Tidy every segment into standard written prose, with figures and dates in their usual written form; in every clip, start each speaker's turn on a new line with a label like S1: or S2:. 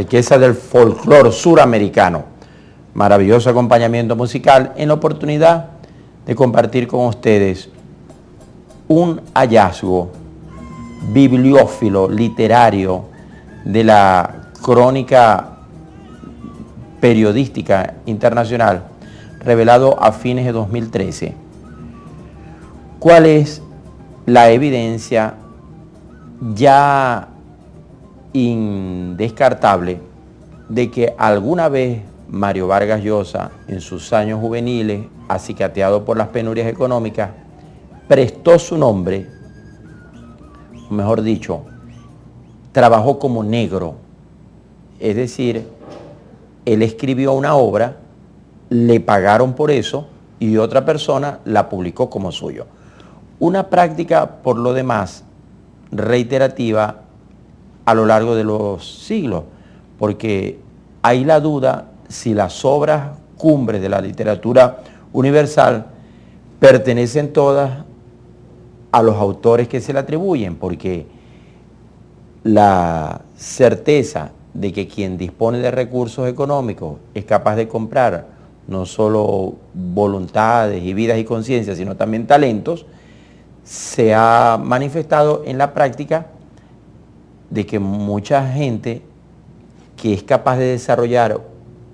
S1: riqueza del folclore suramericano. Maravilloso acompañamiento musical en la oportunidad de compartir con ustedes un hallazgo bibliófilo, literario, de la crónica periodística internacional, revelado a fines de 2013. ¿Cuál es la evidencia ya indescartable de que alguna vez Mario Vargas Llosa, en sus años juveniles, acicateado por las penurias económicas, prestó su nombre, o mejor dicho, trabajó como negro? Es decir, él escribió una obra, le pagaron por eso y otra persona la publicó como suyo. Una práctica, por lo demás, reiterativa a lo largo de los siglos, porque hay la duda si las obras cumbres de la literatura universal pertenecen todas a los autores que se le atribuyen, porque la certeza de que quien dispone de recursos económicos es capaz de comprar no solo voluntades y vidas y conciencias, sino también talentos, se ha manifestado en la práctica de que mucha gente que es capaz de desarrollar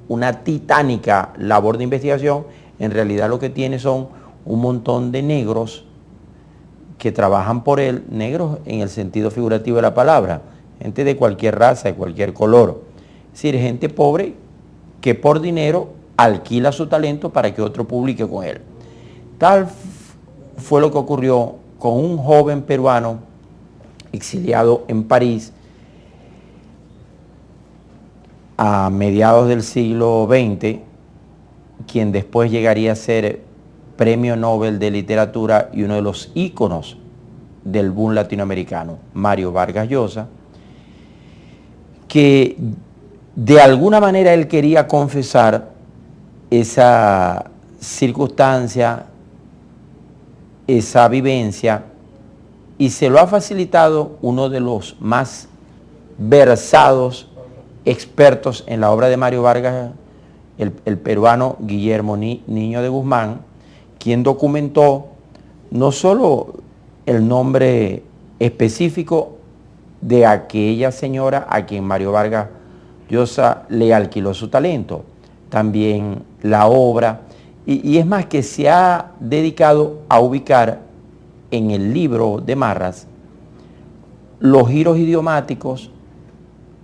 S1: una titánica labor de investigación, en realidad lo que tiene son un montón de negros que trabajan por él, negros en el sentido figurativo de la palabra, gente de cualquier raza, de cualquier color. Es decir, gente pobre que por dinero alquila su talento para que otro publique con él. Tal fue lo que ocurrió con un joven peruano exiliado en París a mediados del siglo XX, quien después llegaría a ser Premio Nobel de Literatura y uno de los íconos del boom latinoamericano, Mario Vargas Llosa, que de alguna manera él quería confesar esa circunstancia, esa vivencia, y se lo ha facilitado uno de los más versados expertos en la obra de Mario Vargas, el peruano Guillermo Niño de Guzmán, quien documentó no solo el nombre específico de aquella señora a quien Mario Vargas Llosa le alquiló su talento, también la obra, y es más que se ha dedicado a ubicar en el libro de Marras los giros idiomáticos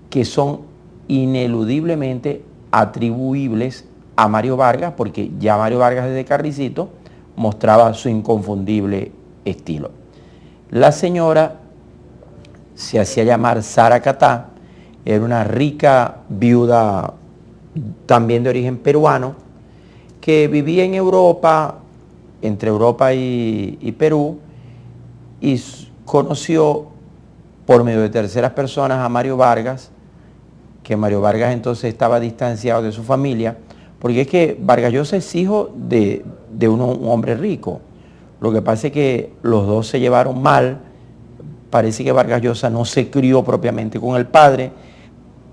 S1: que son ineludiblemente atribuibles a Mario Vargas, porque ya Mario Vargas desde Carricito mostraba su inconfundible estilo. La señora se hacía llamar Sara Catá, era una rica viuda también de origen peruano, que vivía en Europa, entre Europa y Perú, y conoció por medio de terceras personas a Mario Vargas, que Mario Vargas entonces estaba distanciado de su familia, porque es que Vargas Llosa es hijo de un hombre rico. Lo que pasa es que los dos se llevaron mal, parece que Vargas Llosa no se crió propiamente con el padre,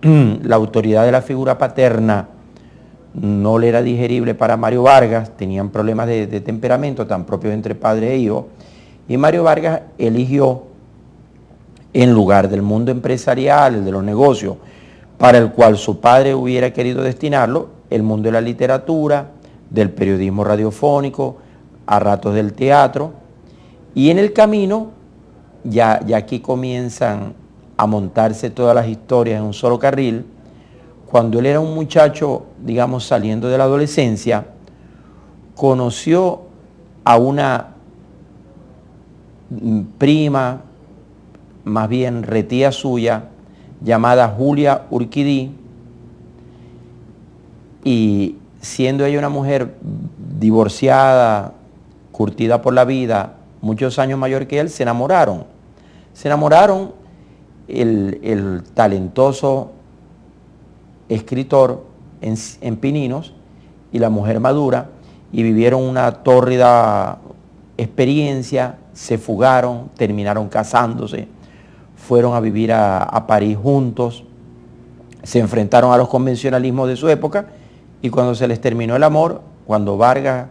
S1: la autoridad de la figura paterna no le era digerible para Mario Vargas, tenían problemas de temperamento tan propios entre padre e hijo, y Mario Vargas eligió, en lugar del mundo empresarial, el de los negocios, para el cual su padre hubiera querido destinarlo, el mundo de la literatura, del periodismo radiofónico, a ratos del teatro, y en el camino, ya aquí comienzan a montarse todas las historias en un solo carril. Cuando él era un muchacho, digamos, saliendo de la adolescencia, conoció a una prima, más bien retía suya, llamada Julia Urquidí, y siendo ella una mujer divorciada, curtida por la vida, muchos años mayor que él, se enamoraron. Se enamoraron el talentoso escritor en Pininos y la mujer madura, y vivieron una tórrida experiencia, se fugaron, terminaron casándose, fueron a vivir a París juntos, se enfrentaron a los convencionalismos de su época y cuando se les terminó el amor, cuando Vargas,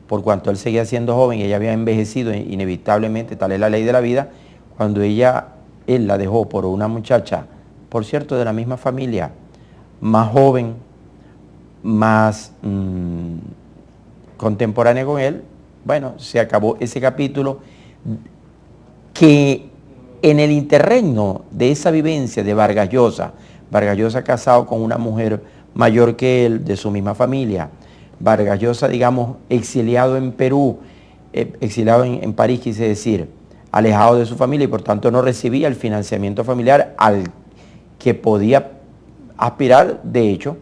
S1: por cuanto él seguía siendo joven y ella había envejecido inevitablemente, tal es la ley de la vida, cuando él la dejó por una muchacha, por cierto, de la misma familia, más joven, más contemporánea con él, bueno, se acabó ese capítulo que en el interregno de esa vivencia de Vargas Llosa casado con una mujer mayor que él, de su misma familia, Vargas Llosa, digamos, exiliado en Perú, exiliado en París, quise decir, alejado de su familia y por tanto no recibía el financiamiento familiar al que podía aspirar, de hecho,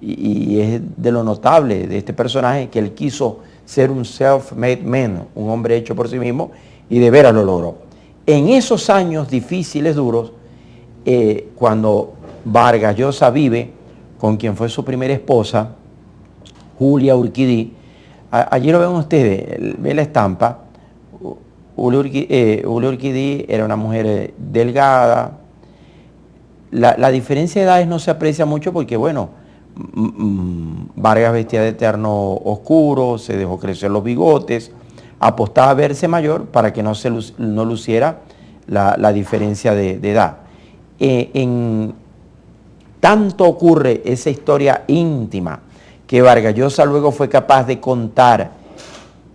S1: y es de lo notable de este personaje, que él quiso ser un self-made man, un hombre hecho por sí mismo, y de veras lo logró. En esos años difíciles, duros, cuando Vargas Llosa vive con quien fue su primera esposa, Julia Urquidí, allí lo ven ustedes, ven la estampa. Julia Urquidí era una mujer delgada. La diferencia de edades no se aprecia mucho porque, bueno, Vargas vestía de terno oscuro, se dejó crecer los bigotes, apostaba a verse mayor para que no luciera la diferencia de edad. Tanto ocurre esa historia íntima que Vargas Llosa luego fue capaz de contar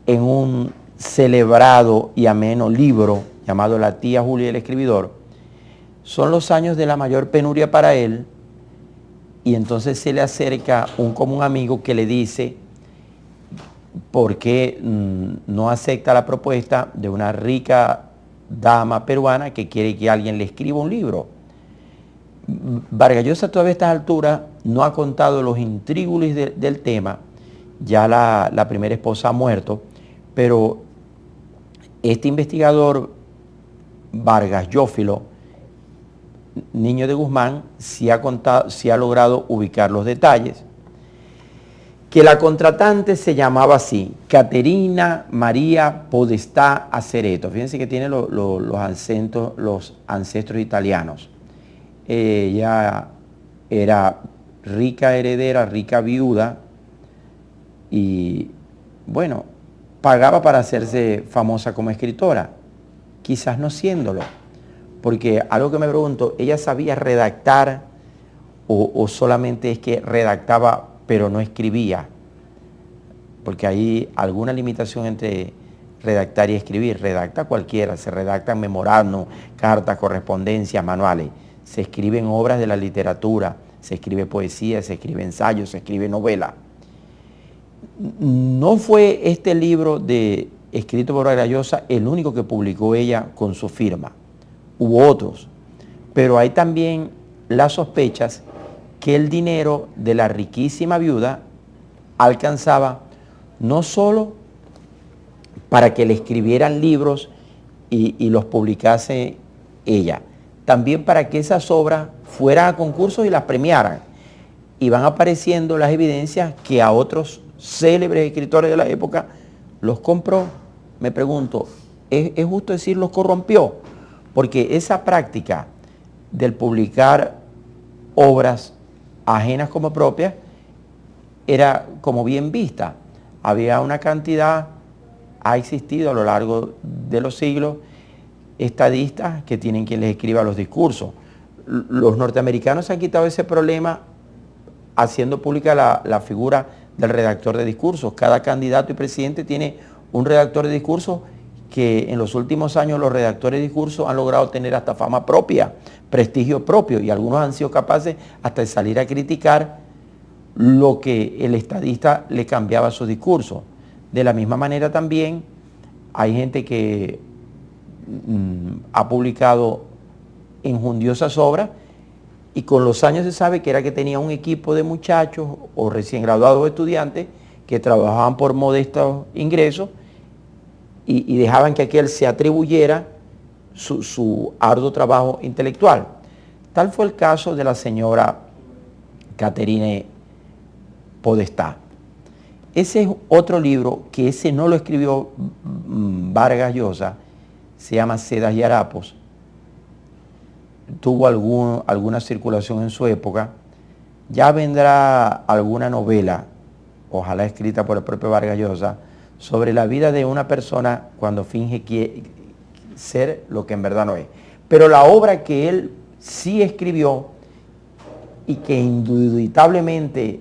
S1: en un celebrado y ameno libro llamado La tía Julia y el escribidor. Son los años de la mayor penuria para él y entonces se le acerca un común amigo que le dice por qué no acepta la propuesta de una rica dama peruana que quiere que alguien le escriba un libro. Vargas Llosa todavía a estas alturas no ha contado los intrígulis del tema, ya la primera esposa ha muerto, pero este investigador Vargas Llofilo, Niño de Guzmán, sí ha logrado ubicar los detalles. Que la contratante se llamaba así, Caterina María Podestá Acereto. Fíjense que tiene los ancestros italianos. Ella era rica heredera, rica viuda y, bueno, pagaba para hacerse famosa como escritora, quizás no siéndolo, porque algo que me pregunto, ¿ella sabía redactar o solamente es que redactaba pero no escribía? Porque hay alguna limitación entre redactar y escribir. Redacta cualquiera, se redactan memorándum, cartas, correspondencias, manuales. Se escriben obras de la literatura, se escribe poesía, se escribe ensayo, se escribe novela. No fue este libro escrito por Vargas Llosa el único que publicó ella con su firma. Hubo otros, pero hay también las sospechas que el dinero de la riquísima viuda alcanzaba no solo para que le escribieran libros y los publicase ella, también para que esas obras fueran a concursos y las premiaran. Y van apareciendo las evidencias que a otros célebres escritores de la época los compró. Me pregunto, ¿es justo decir los corrompió? Porque esa práctica del publicar obras ajenas como propias era como bien vista. Había una cantidad, ha existido a lo largo de los siglos, estadistas que tienen quien les escriba los discursos. Los norteamericanos se han quitado ese problema haciendo pública la figura del redactor de discursos. Cada candidato y presidente tiene un redactor de discursos que en los últimos años los redactores de discursos han logrado tener hasta fama propia, prestigio propio, y algunos han sido capaces hasta de salir a criticar lo que el estadista le cambiaba a su discurso. De la misma manera también hay gente que ha publicado injundiosas obras y con los años se sabe que era que tenía un equipo de muchachos o recién graduados estudiantes que trabajaban por modestos ingresos y dejaban que aquel se atribuyera su arduo trabajo intelectual. Tal fue el caso de la señora Caterina Podestá. Ese es otro libro que ese no lo escribió Vargas Llosa, se llama Sedas y Harapos. tuvo alguna circulación en su época. Ya vendrá alguna novela, ojalá escrita por el propio Vargas Llosa, sobre la vida de una persona cuando finge ser lo que en verdad no es. Pero la obra que él sí escribió y que indubitablemente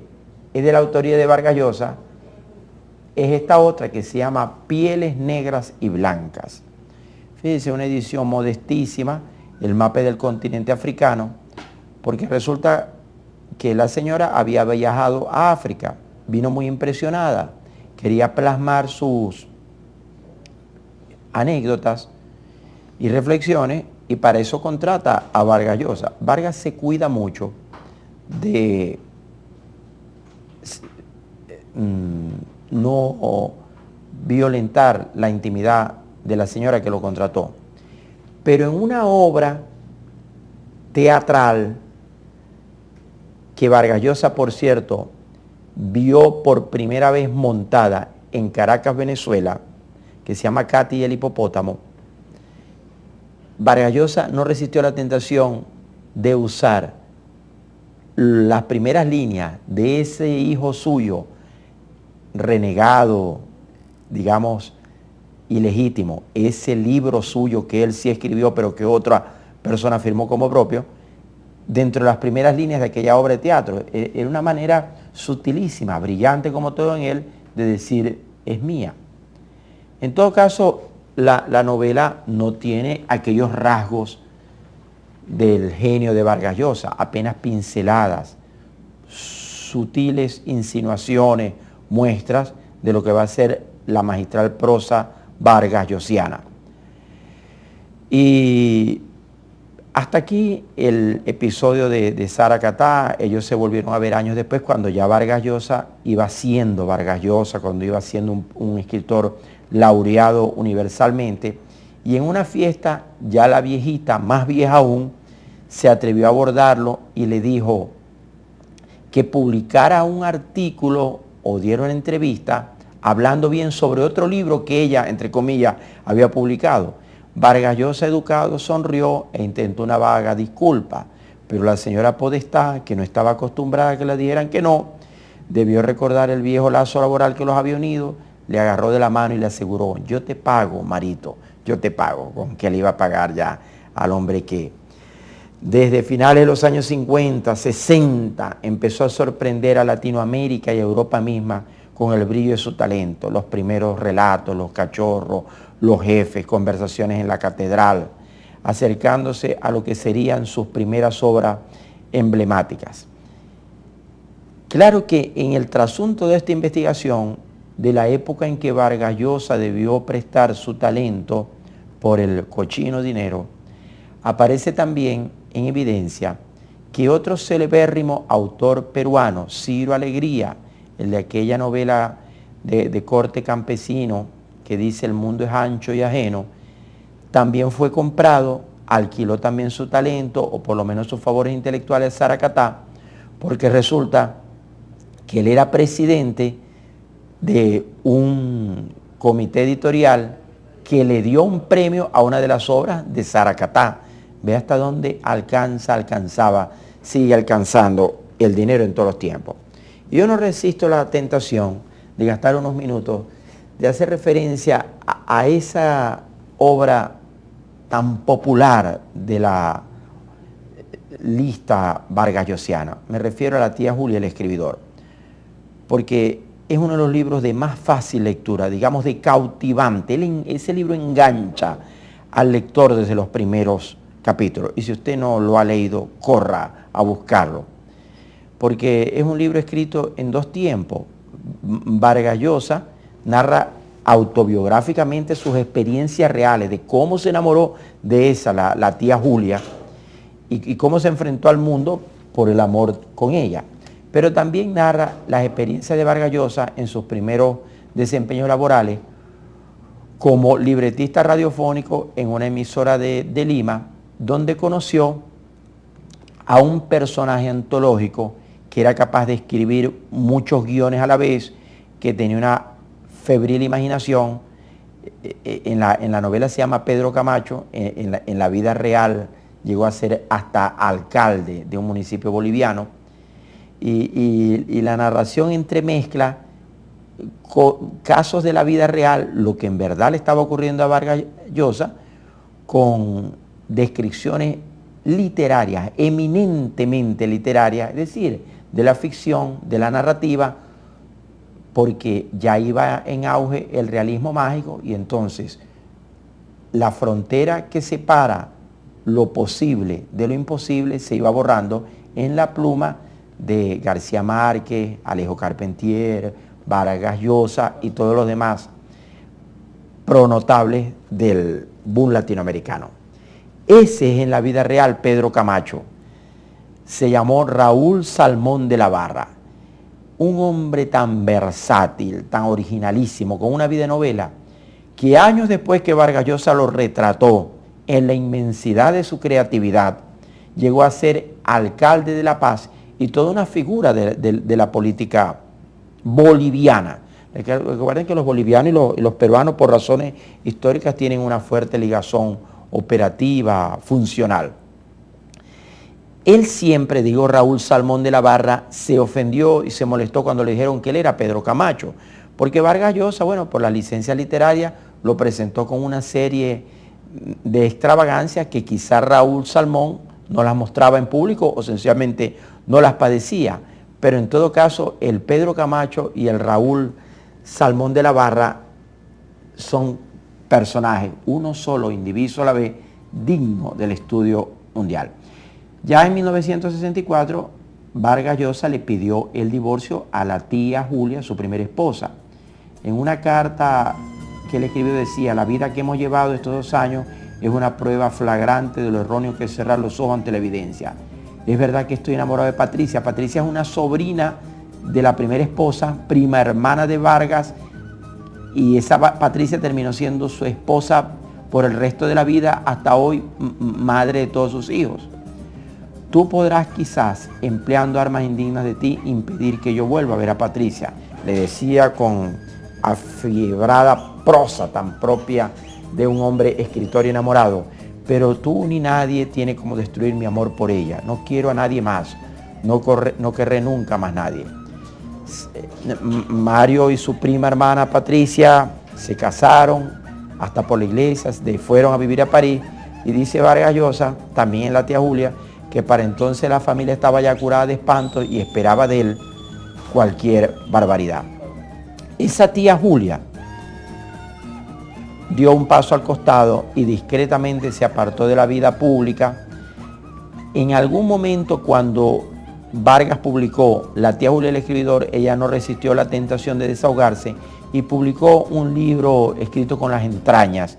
S1: es de la autoría de Vargas Llosa, es esta otra que se llama Pieles Negras y Blancas. Fíjense, una edición modestísima, el mapa del continente africano, porque resulta que la señora había viajado a África, vino muy impresionada, quería plasmar sus anécdotas y reflexiones, y para eso contrata a Vargas Llosa. Vargas se cuida mucho de no violentar la intimidad de la señora que lo contrató. Pero en una obra teatral que Vargas Llosa, por cierto, vio por primera vez montada en Caracas, Venezuela, que se llama Katy y el hipopótamo, Vargas Llosa no resistió la tentación de usar las primeras líneas de ese hijo suyo, renegado, digamos, ilegítimo, ese libro suyo que él sí escribió, pero que otra persona firmó como propio, dentro de las primeras líneas de aquella obra de teatro. Era una manera sutilísima, brillante como todo en él, de decir, es mía. En todo caso, la novela no tiene aquellos rasgos del genio de Vargas Llosa, apenas pinceladas, sutiles insinuaciones, muestras de lo que va a ser la magistral prosa vargasllosiana. Y hasta aquí el episodio de Saracatá. Ellos se volvieron a ver años después, cuando ya Vargas Llosa iba siendo Vargas Llosa, cuando iba siendo un escritor laureado universalmente. Y en una fiesta, ya la viejita, más vieja aún, se atrevió a abordarlo y le dijo que publicara un artículo o diera una entrevista hablando bien sobre otro libro que ella, entre comillas, había publicado. Vargas Llosa, educado, sonrió e intentó una vaga disculpa, pero la señora Podestá, que no estaba acostumbrada a que le dijeran que no, debió recordar el viejo lazo laboral que los había unido, le agarró de la mano y le aseguró, yo te pago, Marito, yo te pago, con que le iba a pagar ya al hombre que desde finales de los años 50, 60, empezó a sorprender a Latinoamérica y a Europa misma con el brillo de su talento, los primeros relatos, los cachorros, los jefes, conversaciones en la catedral, acercándose a lo que serían sus primeras obras emblemáticas. Claro que en el trasunto de esta investigación, de la época en que Vargas Llosa debió prestar su talento por el cochino dinero, aparece también en evidencia que otro celebérrimo autor peruano, Ciro Alegría, el de aquella novela de corte campesino que dice el mundo es ancho y ajeno, también fue comprado, alquiló también su talento, o por lo menos sus favores intelectuales a Saracatá, porque resulta que él era presidente de un comité editorial que le dio un premio a una de las obras de Saracatá. Ve hasta dónde sigue alcanzando el dinero en todos los tiempos. Y yo no resisto la tentación de gastar unos minutos de hacer referencia a esa obra tan popular de la lista vargasllosiana. Me refiero a La tía Julia, el escribidor, porque es uno de los libros de más fácil lectura, digamos de cautivante. Ese libro engancha al lector desde los primeros capítulos. Y si usted no lo ha leído, corra a buscarlo, porque es un libro escrito en dos tiempos. Vargas Llosa narra autobiográficamente sus experiencias reales de cómo se enamoró de esa, la tía Julia, y cómo se enfrentó al mundo por el amor con ella. Pero también narra las experiencias de Vargas Llosa en sus primeros desempeños laborales como libretista radiofónico en una emisora de Lima, donde conoció a un personaje antológico que era capaz de escribir muchos guiones a la vez, que tenía una febril imaginación. En la novela se llama Pedro Camacho, en la vida real llegó a ser hasta alcalde de un municipio boliviano, y la narración entremezcla casos de la vida real, lo que en verdad le estaba ocurriendo a Vargas Llosa, con descripciones literarias, eminentemente literarias, es decir, de la ficción, de la narrativa, porque ya iba en auge el realismo mágico, y entonces la frontera que separa lo posible de lo imposible se iba borrando en la pluma de García Márquez, Alejo Carpentier, Vargas Llosa y todos los demás pronotables del boom latinoamericano. Ese es en la vida real Pedro Camacho. Se llamó Raúl Salmón de la Barra. Un hombre tan versátil, tan originalísimo, con una vida de novela, que años después que Vargas Llosa lo retrató en la inmensidad de su creatividad, llegó a ser alcalde de La Paz y toda una figura de la política boliviana. Recuerden que los bolivianos y los peruanos, por razones históricas, tienen una fuerte ligazón operativa, funcional. Él siempre, digo, Raúl Salmón de la Barra, se ofendió y se molestó cuando le dijeron que él era Pedro Camacho, porque Vargas Llosa, bueno, por la licencia literaria, lo presentó con una serie de extravagancias que quizá Raúl Salmón no las mostraba en público o sencillamente no las padecía. Pero en todo caso, el Pedro Camacho y el Raúl Salmón de la Barra son personajes, uno solo, indiviso a la vez, digno del estudio mundial. Ya en 1964, Vargas Llosa le pidió el divorcio a la tía Julia, su primera esposa. En una carta que él escribió decía: la vida que hemos llevado estos 2 años es una prueba flagrante de lo erróneo que es cerrar los ojos ante la evidencia. Es verdad que estoy enamorado de Patricia. Patricia es una sobrina de la primera esposa, prima hermana de Vargas, y esa Patricia terminó siendo su esposa por el resto de la vida, hasta hoy madre de todos sus hijos. Tú podrás quizás, empleando armas indignas de ti, impedir que yo vuelva a ver a Patricia, le decía con afiebrada prosa tan propia de un hombre escritor y enamorado, pero tú ni nadie tiene como destruir mi amor por ella. No quiero a nadie más, no querré nunca más nadie. Mario y su prima hermana Patricia se casaron, hasta por la iglesia, fueron a vivir a París, y dice Vargas Llosa, también la tía Julia, que para entonces la familia estaba ya curada de espanto y esperaba de él cualquier barbaridad. Esa tía Julia dio un paso al costado y discretamente se apartó de la vida pública. En algún momento, cuando Vargas publicó La tía Julia el escribidor, ella no resistió la tentación de desahogarse y publicó un libro escrito con las entrañas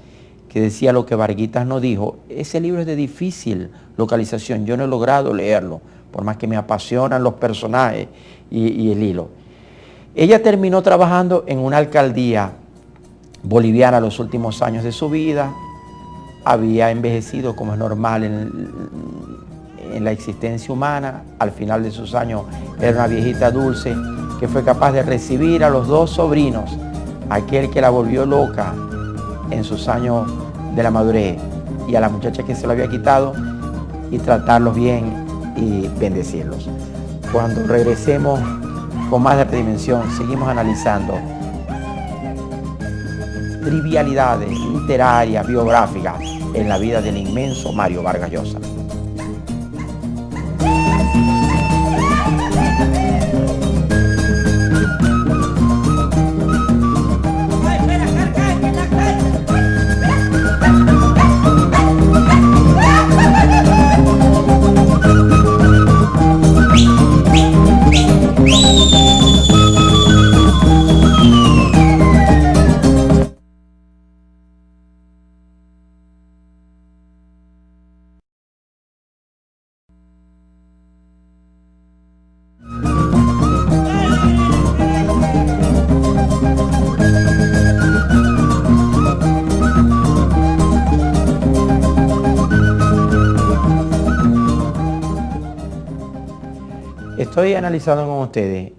S1: que decía lo que Varguitas no dijo. Ese libro es de difícil localización, yo no he logrado leerlo, por más que me apasionan los personajes y el hilo. Ella terminó trabajando en una alcaldía boliviana los últimos años de su vida, había envejecido como es normal en la existencia humana. Al final de sus años era una viejita dulce que fue capaz de recibir a los 2 sobrinos, aquel que la volvió loca en sus años de la madurez y a la muchacha que se lo había quitado, y tratarlos bien y bendecirlos. Cuando regresemos con más de Redimensión, seguimos analizando trivialidades literarias, biográficas en la vida del inmenso Mario Vargas Llosa. Estoy analizando con ustedes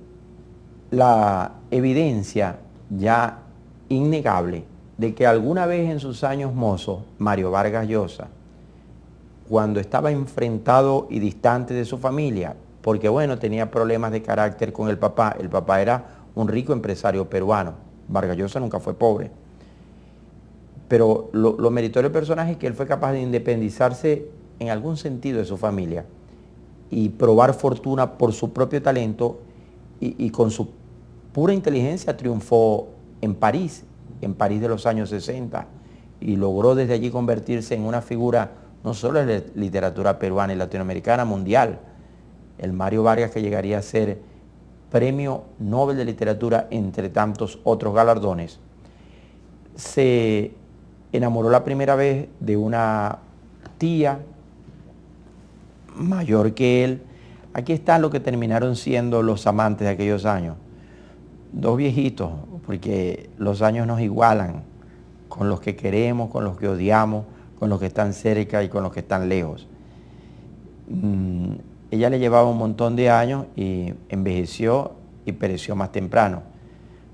S1: la evidencia ya innegable de que alguna vez en sus años mozos, Mario Vargas Llosa cuando estaba enfrentado y distante de su familia, porque bueno, tenía problemas de carácter con el papá. El papá era un rico empresario peruano. Vargas Llosa nunca fue pobre. Pero lo meritorio del personaje es que él fue capaz de independizarse en algún sentido de su familia y probar fortuna por su propio talento y con su pura inteligencia triunfó en París de los años 60 y logró desde allí convertirse en una figura no solo de literatura peruana y latinoamericana, mundial. El Mario Vargas, que llegaría a ser Premio Nobel de Literatura entre tantos otros galardones, se enamoró la primera vez de una tía mayor que él. Aquí están lo que terminaron siendo los amantes de aquellos años. Dos viejitos, porque los años nos igualan con los que queremos, con los que odiamos, con los que están cerca y con los que están lejos. Ella le llevaba un montón de años y envejeció y pereció más temprano.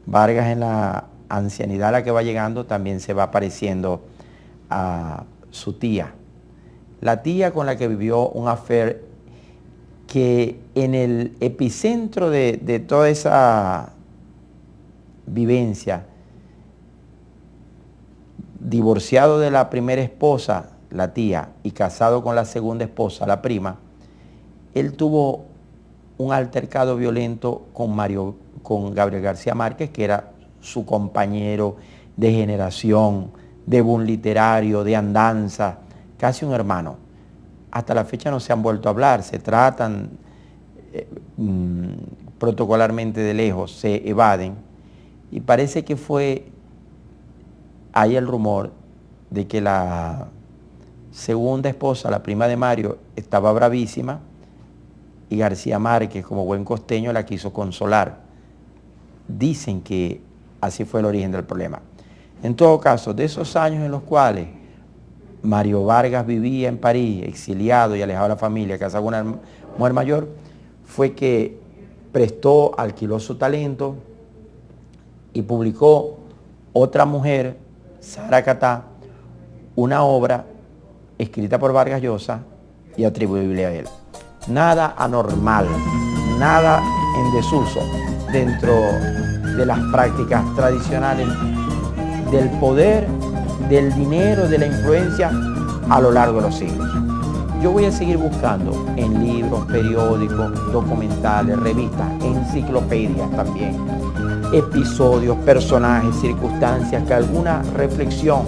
S1: Vargas, en la ancianidad a la que va llegando, también se va pareciendo a su tía. La tía con la que vivió un affair que en el epicentro de toda esa vivencia, divorciado de la primera esposa, la tía, y casado con la segunda esposa, la prima, él tuvo un altercado violento con Gabriel García Márquez, que era su compañero de generación, de boom literario, de andanza, casi un hermano. Hasta la fecha no se han vuelto a hablar, se tratan protocolarmente de lejos, se evaden, y parece que hay el rumor de que la segunda esposa, la prima de Mario, estaba bravísima y García Márquez, como buen costeño, la quiso consolar. Dicen que así fue el origen del problema. En todo caso, de esos años en los cuales Mario Vargas vivía en París, exiliado y alejado de la familia, casado con una mujer mayor, fue que alquiló su talento y publicó Otra Mujer, Sara Catá, una obra escrita por Vargas Llosa y atribuible a él. Nada anormal, nada en desuso dentro de las prácticas tradicionales del poder, del dinero, de la influencia a lo largo de los siglos. Yo voy a seguir buscando en libros, periódicos, documentales, revistas, enciclopedias también, episodios, personajes, circunstancias que alguna reflexión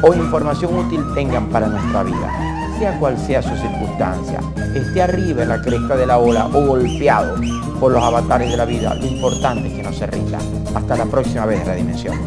S1: o información útil tengan para nuestra vida, sea cual sea su circunstancia, esté arriba en la cresta de la ola o golpeado por los avatares de la vida. Lo importante es que no se rinda. Hasta la próxima vez, Redimensión.